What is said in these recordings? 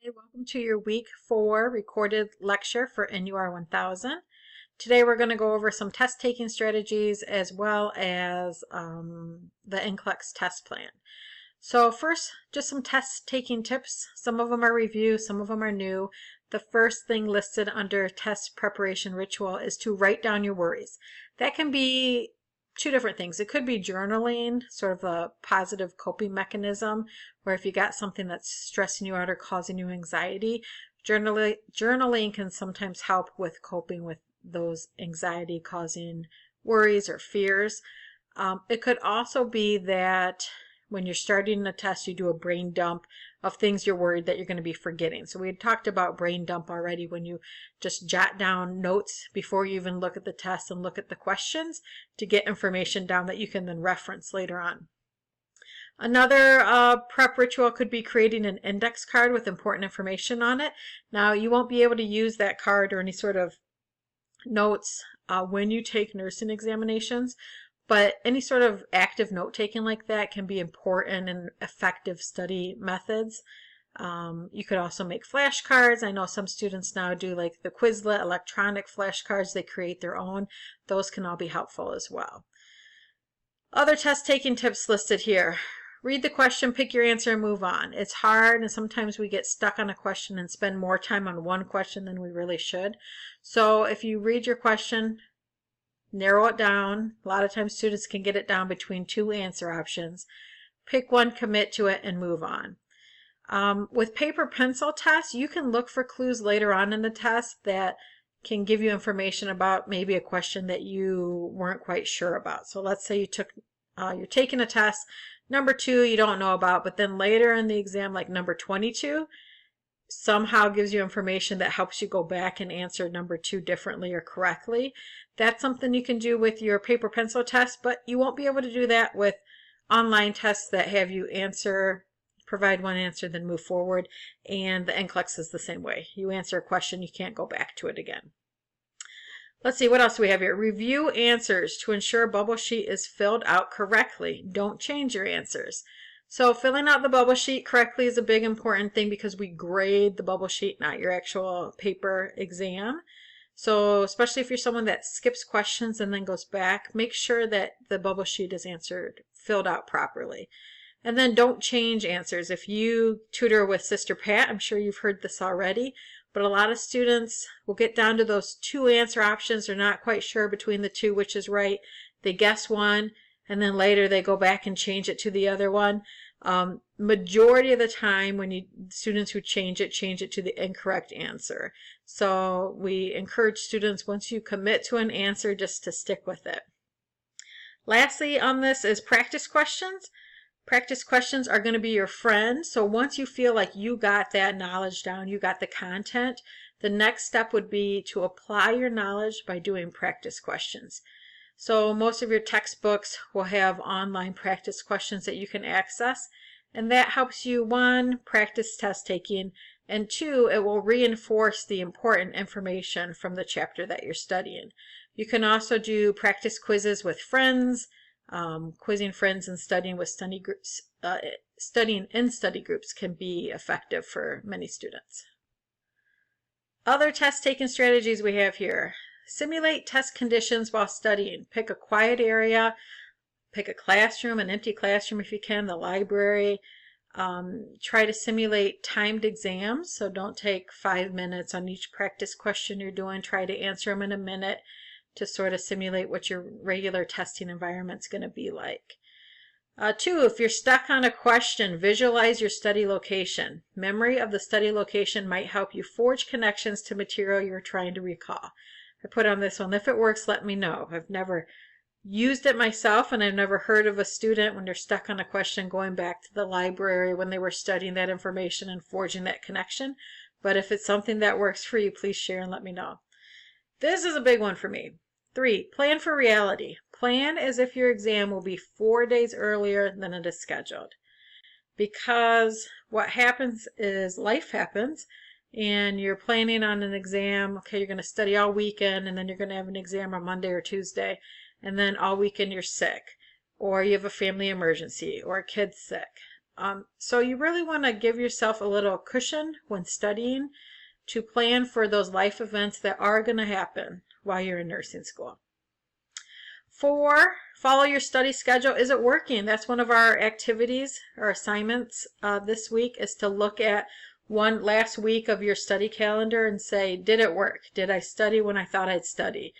Hey, welcome to your week 4 recorded lecture for NUR 1000. Today we're going to go over some test taking strategies as well as the NCLEX test plan. So first, just some test taking tips. Some of them are review, some of them are new. The first thing listed under test preparation ritual is to write down your worries. That can be two different things. It could be journaling, sort of a positive coping mechanism, where if you got something that's stressing you out or causing you anxiety, journaling can sometimes help with coping with those anxiety causing worries or fears. It could also be that when you're starting a test, you do a brain dump of things you're worried that you're going to be forgetting. So we had talked about brain dump already, when you just jot down notes before you even look at the test and look at the questions to get information down that you can then reference later on. Another prep ritual could be creating an index card with important information on it. Now, you won't be able to use that card or any sort of notes when you take nursing examinations, but any sort of active note-taking like that can be important and effective study methods. You could also make flashcards. I know some students now do like the Quizlet electronic flashcards. They create their own. Those can all be helpful as well. Other test-taking tips listed here. Read the question, pick your answer, and move on. It's hard, and sometimes we get stuck on a question and spend more time on one question than we really should. So if you read your question, narrow it down. A lot of times students can get it down between two answer options. Pick one, commit to it, and move on. With paper pencil tests, you can look for clues later on in the test that can give you information about maybe a question that you weren't quite sure about. So let's say you're taking a test, number 2 you don't know about, but then later in the exam, like number 22, somehow gives you information that helps you go back and answer number 2 differently or correctly. That's something you can do with your paper pencil test, but you won't be able to do that with online tests that have you provide one answer, then move forward. And the NCLEX is the same way. You answer a question, you can't go back to it again. Let's see, what else do we have here? Review answers to ensure bubble sheet is filled out correctly. Don't change your answers. So filling out the bubble sheet correctly is a big important thing because we grade the bubble sheet, not your actual paper exam. So especially if you're someone that skips questions and then goes back, make sure that the bubble sheet is filled out properly. And then don't change answers. If you tutor with Sister Pat, I'm sure you've heard this already, but a lot of students will get down to those 2 answer options. They're not quite sure between the 2 which is right. They guess one, and then later they go back and change it to the other one. Majority of the time when students who change it to the incorrect answer. So we encourage students, once you commit to an answer, just to stick with it. Lastly on this is practice questions. Practice questions are going to be your friend. So once you feel like you got that knowledge down, you got the content, the next step would be to apply your knowledge by doing practice questions. So most of your textbooks will have online practice questions that you can access, and that helps you, 1, practice test taking, and 2, it will reinforce the important information from the chapter that you're studying. You can also do practice quizzes with friends. Quizzing friends and studying with study groups, studying in study groups can be effective for many students. Other test taking strategies we have here. Simulate test conditions while studying. Pick a quiet area, pick a classroom, an empty classroom if you can, the library. Try to simulate timed exams, so don't take 5 minutes on each practice question you're doing. Try to answer them in a minute to sort of simulate what your regular testing environment's going to be like. 2, if you're stuck on a question, visualize your study location. Memory of the study location might help you forge connections to material you're trying to recall. I put on this one, if it works, let me know. I've never used it myself, and I've never heard of a student when they're stuck on a question going back to the library when they were studying that information and forging that connection. But if it's something that works for you, please share and let me know. This is a big one for me. 3, plan for reality. Plan as if your exam will be 4 days earlier than it is scheduled. Because what happens is life happens, and you're planning on an exam. Okay, you're going to study all weekend, and then you're going to have an exam on Monday or Tuesday, and then all weekend you're sick, or you have a family emergency, or a kid's sick. So you really want to give yourself a little cushion when studying to plan for those life events that are going to happen while you're in nursing school. 4, follow your study schedule. Is it working? That's one of our activities or assignments this week, is to look at one last week of your study calendar and say, did it work? Did I study when I thought I'd study?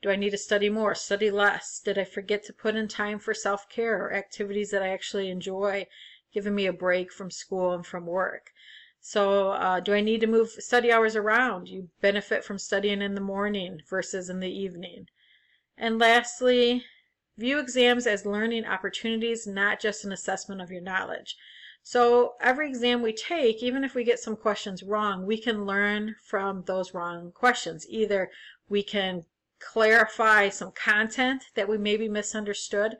Do I need to study more, study less? Did I forget to put in time for self-care or activities that I actually enjoy, giving me a break from school and from work? So do I need to move study hours around? You benefit from studying in the morning versus in the evening. And lastly, view exams as learning opportunities, not just an assessment of your knowledge. So every exam we take, even if we get some questions wrong, we can learn from those wrong questions. Either we can clarify some content that we maybe misunderstood,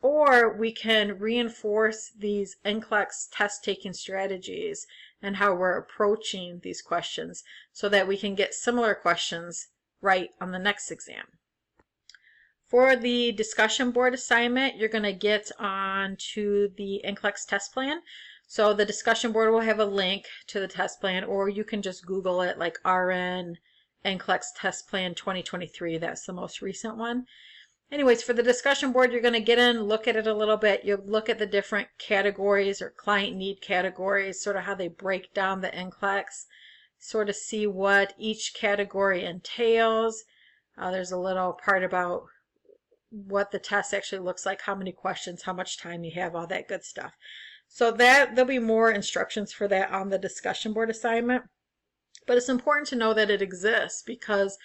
or we can reinforce these NCLEX test-taking strategies and how we're approaching these questions so that we can get similar questions right on the next exam. For the discussion board assignment, you're going to get on to the NCLEX test plan. So the discussion board will have a link to the test plan, or you can just Google it, like RN NCLEX test plan 2023. That's the most recent one. Anyways, for the discussion board, you're going to get in, look at it a little bit. You'll look at the different categories or client need categories, sort of how they break down the NCLEX, sort of see what each category entails. There's a little part about what the test actually looks like, how many questions, how much time you have, all that good stuff. So there'll be more instructions for that on the discussion board assignment. But it's important to know that it exists, because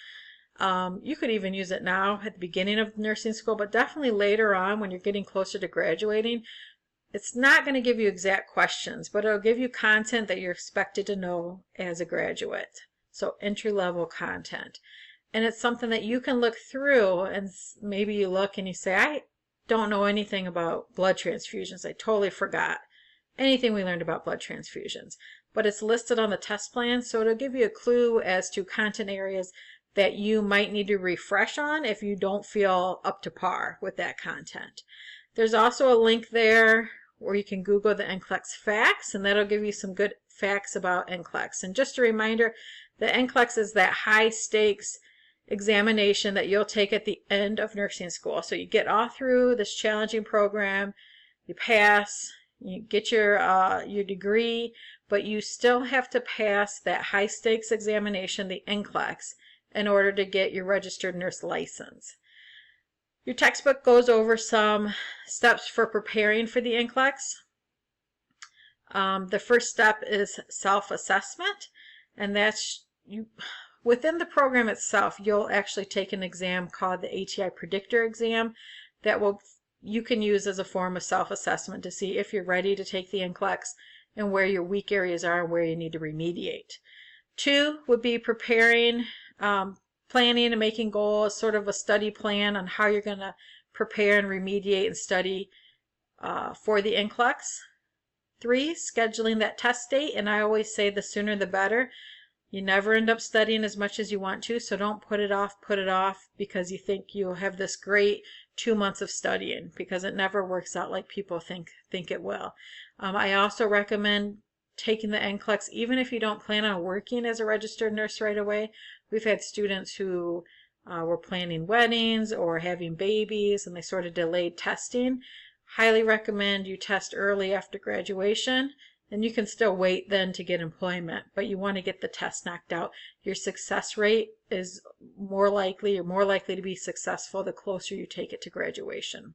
you could even use it now at the beginning of nursing school, but definitely later on when you're getting closer to graduating. It's not going to give you exact questions, but it'll give you content that you're expected to know as a graduate. So entry-level content. And it's something that you can look through, and maybe you look and you say, I don't know anything about blood transfusions. I totally forgot anything we learned about blood transfusions. But it's listed on the test plan, so it'll give you a clue as to content areas that you might need to refresh on if you don't feel up to par with that content. There's also a link there where you can Google the NCLEX facts, and that'll give you some good facts about NCLEX. And just a reminder, the NCLEX is that high stakes examination that you'll take at the end of nursing school. So you get all through this challenging program, you pass, you get your degree, but you still have to pass that high stakes examination, the NCLEX, in order to get your registered nurse license. Your textbook goes over some steps for preparing for the NCLEX. The first step is self-assessment, and that's within the program itself. You'll actually take an exam called the ATI Predictor exam that you can use as a form of self-assessment to see if you're ready to take the NCLEX and where your weak areas are and where you need to remediate. 2 would be preparing, planning and making goals, sort of a study plan on how you're going to prepare and remediate and study for the NCLEX. 3, scheduling that test date, and I always say the sooner the better. You never end up studying as much as you want to, so don't put it off because you think you'll have this great 2 months of studying, because it never works out like people think it will. I also recommend taking the NCLEX even if you don't plan on working as a registered nurse right away. We've had students who were planning weddings or having babies, and they sort of delayed testing. Highly recommend you test early after graduation, and you can still wait then to get employment, but you want to get the test knocked out. Your success rate is you're more likely to be successful the closer you take it to graduation.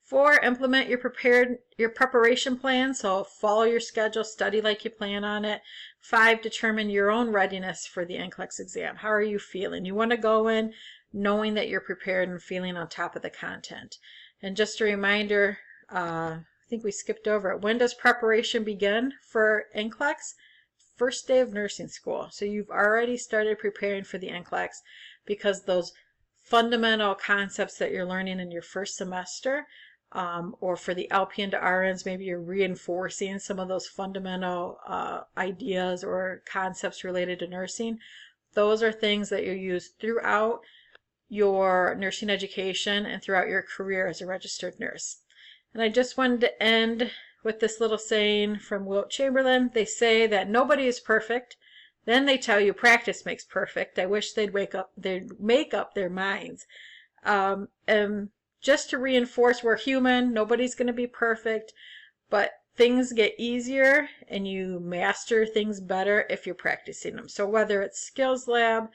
4, implement your preparation plan. So follow your schedule, study like you plan on it. 5, determine your own readiness for the NCLEX exam. How are you feeling? You want to go in knowing that you're prepared and feeling on top of the content. And just a reminder, I think we skipped over it. When does preparation begin for NCLEX? First day of nursing school. So you've already started preparing for the NCLEX, because those fundamental concepts that you're learning in your first semester, or for the LPN to RNs, maybe you're reinforcing some of those fundamental ideas or concepts related to nursing. Those are things that you use throughout your nursing education and throughout your career as a registered nurse. And I just wanted to end with this little saying from Wilt Chamberlain. They say that nobody is perfect. Then they tell you practice makes perfect. I wish they'd make up their minds. And just to reinforce, we're human. Nobody's going to be perfect, but things get easier and you master things better if you're practicing them. So whether it's Skills Lab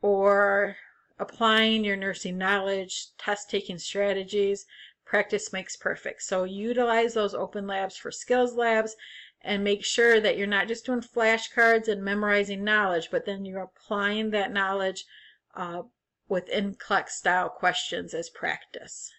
or applying your nursing knowledge, test-taking strategies, practice makes perfect. So utilize those open labs for skills labs and make sure that you're not just doing flashcards and memorizing knowledge, but then you're applying that knowledge with NCLEX style questions as practice.